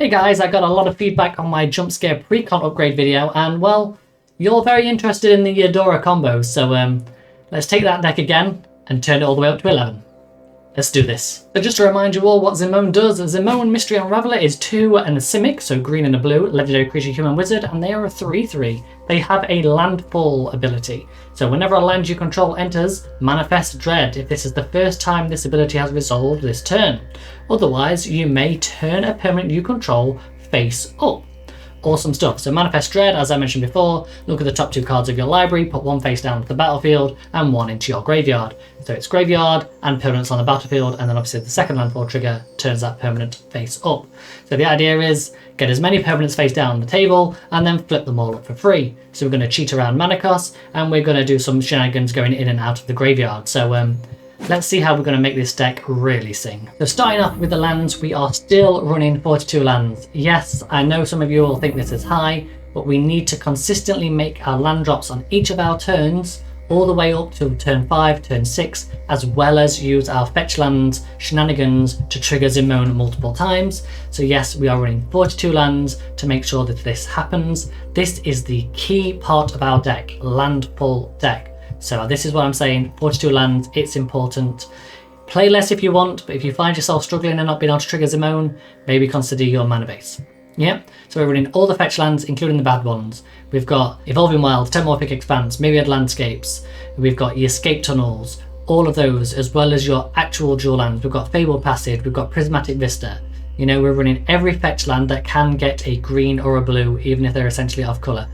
Hey guys, I got a lot of feedback on my Jumpscare Precon upgrade video, and well, you're very interested in the Eudora combos, so let's take that deck again and turn it all the way up to 11. Let's do this. So just to remind you all what Zimone does, Zimone Mystery Unraveler is 2 and a Simic, so green and a blue, legendary creature, human wizard, and they are a 3/3. They have a Landfall ability. So whenever a land you control enters, manifest Dread if this is the first time this ability has resolved this turn. Otherwise, you may turn a permanent you control face up. Awesome stuff. So Manifest Dread, as I mentioned before, look at the top 2 cards of your library, put one face down to the battlefield and one into your graveyard. So it's graveyard and permanents on the battlefield, and then obviously the second landfall trigger turns that permanent face up. So the idea is get as many permanents face down on the table and then flip them all up for free. So we're going to cheat around mana costs and we're going to do some shenanigans going in and out of the graveyard. So let's see how we're going to make this deck really sing. So starting off with the lands, we are still running 42 lands. Yes, I know some of you will think this is high, but we need to consistently make our land drops on each of our turns all the way up to turn 5, turn 6, as well as use our fetch lands shenanigans to trigger Zimone multiple times. So yes, we are running 42 lands to make sure that this happens. This is the key part of our deck, landfall deck. So this is what I'm saying, 42 lands, it's important. Play less if you want, but if you find yourself struggling and not being able to trigger Zimone, maybe consider your mana base. Yeah, so we're running all the fetch lands, including the bad ones. We've got Evolving Wilds, Metamorphic Expanse, Myriad Landscapes, we've got your Escape Tunnels, all of those, as well as your actual dual lands. We've got Fabled Passage, we've got Prismatic Vista. You know, we're running every fetch land that can get a green or a blue, even if they're essentially off colour.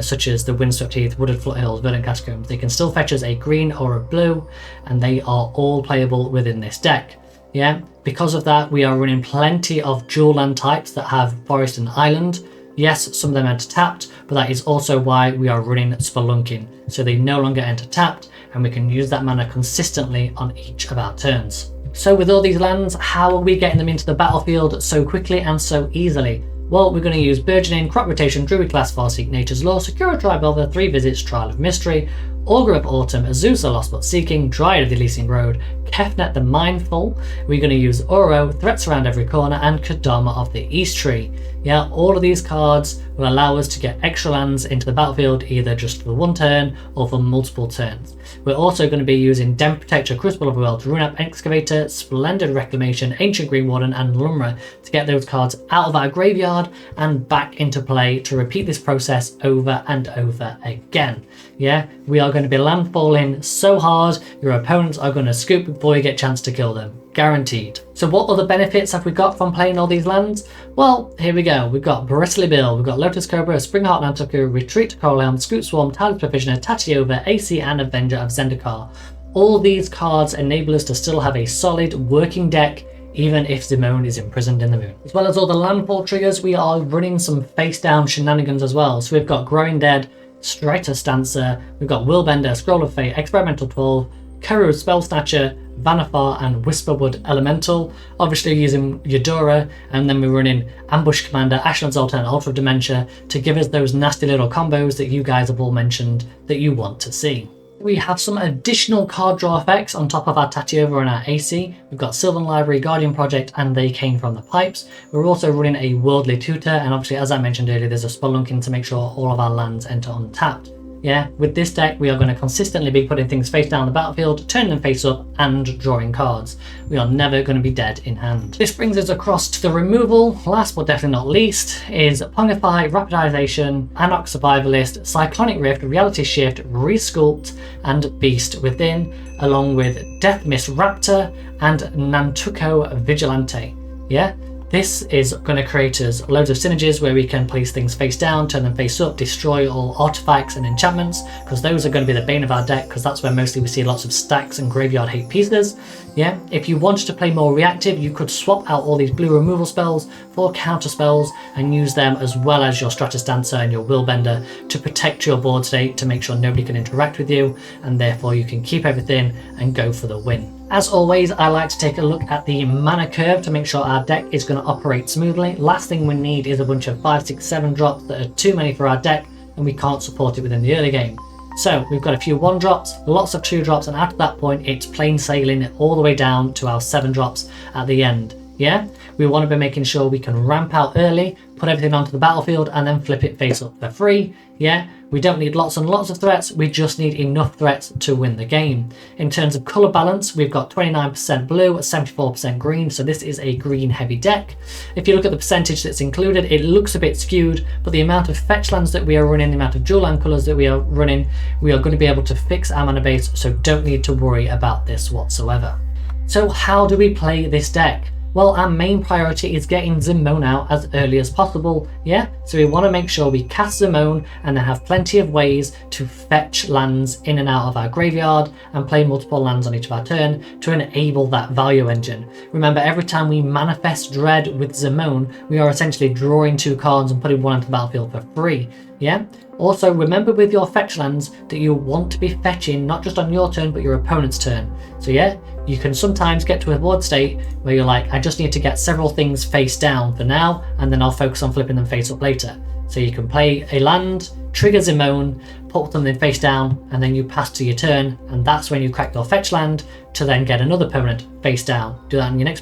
Such as the Windswept Heath, Wooded Foothills, Verdant Catacombs. They can still fetch us a green or a blue, and they are all playable within this deck. Yeah, because of that, we are running plenty of dual land types that have Forest and Island. Yes, some of them enter tapped, but that is also why we are running Spelunking. So they no longer enter tapped, and we can use that mana consistently on each of our turns. So with all these lands, how are we getting them into the battlefield so quickly and so easily? Well, we're going to use Burgeoning, Crop Rotation, Druid Class, Farseek, Nature's Law, Secure a Tribe Elder, 3 Visits, Trial of Mystery, Augur of Autumn, Azusa Lost But Seeking, Dryad of the Elysian Road, Kefnet the Mindful. We're going to use Oro, Threats Around Every Corner, and Kodama of the East Tree. Yeah, all of these cards will allow us to get extra lands into the battlefield, either just for one turn or for multiple turns. We're also going to be using Den Protector, Crucible of the World, Runeup Excavator, Splendid Reclamation, Ancient Green Warden, and Lumra to get those cards out of our graveyard and back into play to repeat this process over and over again. Yeah, we are going to be landfalling so hard, your opponents are going to scoop before you get a chance to kill them. Guaranteed. So what other benefits have we got from playing all these lands? Well, here we go. We've got Bristly Bill, we've got Lotus Cobra, Springheart Nantucket, Retreat to Coralhelm, Scoot Swarm, Talus Provisioner, Tatiova, AC, and Avenger of Zendikar. All these cards enable us to still have a solid working deck, even if Zimone is imprisoned in the moon. As well as all the landfall triggers, we are running some face down shenanigans as well. So we've got Growing Dead, Strider Stancer, we've got Willbender, Scroll of Fate, Experimental 12, Karu, Spell Snatcher, Vanifar, and Whisperwood Elemental. Obviously using Eudora, and then we're running Ambush Commander, Ashland's Altar, and Altar of Dementia to give us those nasty little combos that you guys have all mentioned that you want to see. We have some additional card draw effects on top of our Tatiova and our AC. We've got Sylvan Library, Guardian Project, and They Came From the Pipes. We're also running a Worldly Tutor, and obviously, as I mentioned earlier, there's a Spelunking to make sure all of our lands enter untapped. Yeah, with this deck, we are going to consistently be putting things face down the battlefield, turning them face up, and drawing cards. We are never going to be dead in hand. This brings us across to the removal. Last but definitely not least is Pungify, Rapidization, Anarch Survivalist, Cyclonic Rift, Reality Shift, Resculpt, and Beast Within, along with Death Mist Raptor and Nantuko Vigilante. Yeah? This is going to create us loads of synergies where we can place things face down, turn them face up, destroy all artifacts and enchantments, because those are going to be the bane of our deck, because that's where mostly we see lots of stacks and graveyard hate pieces. Yeah, if you wanted to play more reactive, you could swap out all these blue removal spells for counter spells and use them as well as your Stratus Dancer and your Willbender to protect your board state, to make sure nobody can interact with you, and therefore you can keep everything and go for the win. As always, I like to take a look at the mana curve to make sure our deck is going to operate smoothly. Last thing we need is a bunch of 5, 6, 7 drops that are too many for our deck, and we can't support it within the early game. So we've got a few 1 drops, lots of 2 drops, and after that point it's plain sailing all the way down to our 7 drops at the end. Yeah, We want to be making sure we can ramp out early, put everything onto the battlefield, and then flip it face up for free. Yeah, we don't need lots and lots of threats, we just need enough threats to win the game. In terms of colour balance, we've got 29% blue, 74% green, so this is a green heavy deck. If you look at the percentage that's included, it looks a bit skewed, but the amount of fetch lands that we are running, the amount of dual land colours that we are running, we are going to be able to fix our mana base, so don't need to worry about this whatsoever. So how do we play this deck? Well, our main priority is getting Zimone out as early as possible, yeah? So we want to make sure we cast Zimone and then have plenty of ways to fetch lands in and out of our graveyard and play multiple lands on each of our turn to enable that value engine. Remember, every time we manifest Dread with Zimone, we are essentially drawing 2 cards and putting one onto the battlefield for free, yeah? Also, remember with your fetch lands that you want to be fetching not just on your turn, but your opponent's turn. So yeah, you can sometimes get to a board state where you're like, I just need to get several things face down for now, and then I'll focus on flipping them face up later. So you can play a land, trigger Zimone, put something face down, and then you pass to your turn, and that's when you crack your fetch land to then get another permanent face down. Do that on your next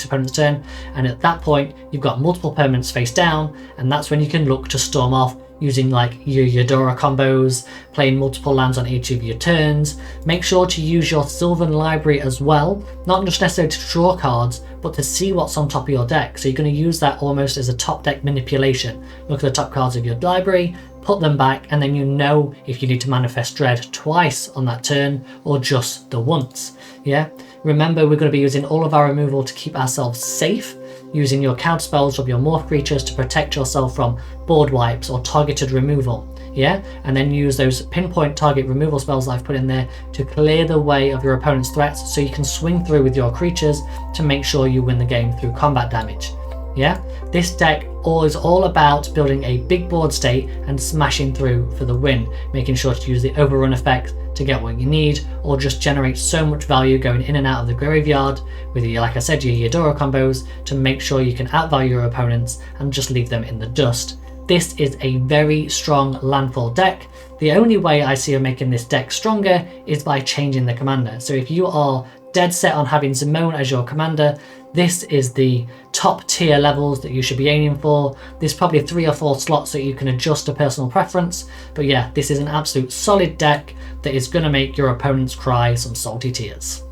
opponent's turn, and at that point, you've got multiple permanents face down, and that's when you can look to storm off using like your Eudora combos, playing multiple lands on each of your turns. Make sure to use your Sylvan library as well, not just necessarily to draw cards, but to see what's on top of your deck. So you're going to use that almost as a top deck manipulation. Look at the top cards of your library, put them back, and then you know if you need to manifest Dread twice on that turn or just the once. Yeah. Remember, we're going to be using all of our removal to keep ourselves safe, using your counter spells of your morph creatures to protect yourself from board wipes or targeted removal. Yeah, and then use those pinpoint target removal spells I've put in there to clear the way of your opponent's threats so you can swing through with your creatures to make sure you win the game through combat damage. Yeah, this deck is all about building a big board state and smashing through for the win, making sure to use the overrun effect to get what you need, or just generate so much value going in and out of the graveyard with your, like I said, your Eudora combos to make sure you can outvalue your opponents and just leave them in the dust. This is a very strong landfall deck. The only way I see of making this deck stronger is by changing the commander. So if you are dead set on having Zimone as your commander, this is the top tier levels that you should be aiming for. There's probably 3 or 4 slots that you can adjust to personal preference. But yeah, this is an absolute solid deck that is going to make your opponents cry some salty tears.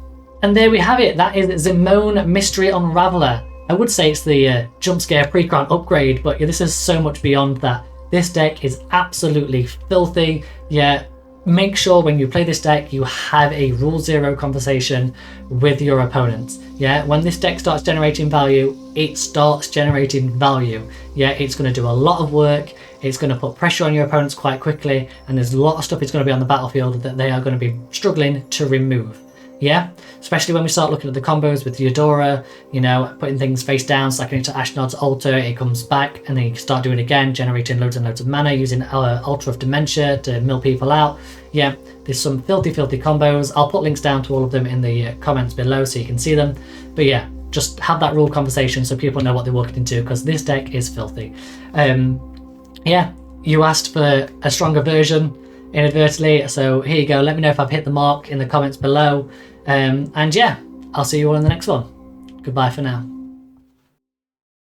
And there we have it. That is Zimone Mystery Unraveler. I would say it's the Jumpscare Precon upgrade, but yeah, this is so much beyond that. This deck is absolutely filthy. Yeah, make sure when you play this deck, you have a rule 0 conversation with your opponents. Yeah, when this deck starts generating value, it starts generating value. Yeah, it's going to do a lot of work. It's going to put pressure on your opponents quite quickly, and there's a lot of stuff that's going to be on the battlefield that they are going to be struggling to remove. Yeah, especially when we start looking at the combos with Eudora, you know, putting things face down, stacking into Ashnod's Altar, it comes back, and then you can start doing it again, generating loads and loads of mana, using Altar of Dementia to mill people out. Yeah, there's some filthy combos. I'll put links down to all of them in the comments below so you can see them. But yeah, just have that rule conversation so people know what they're walking into, because this deck is filthy. Yeah, you asked for a stronger version inadvertently, so here you go. Let me know if I've hit the mark in the comments below. And yeah, I'll see you all in the next one. Goodbye for now.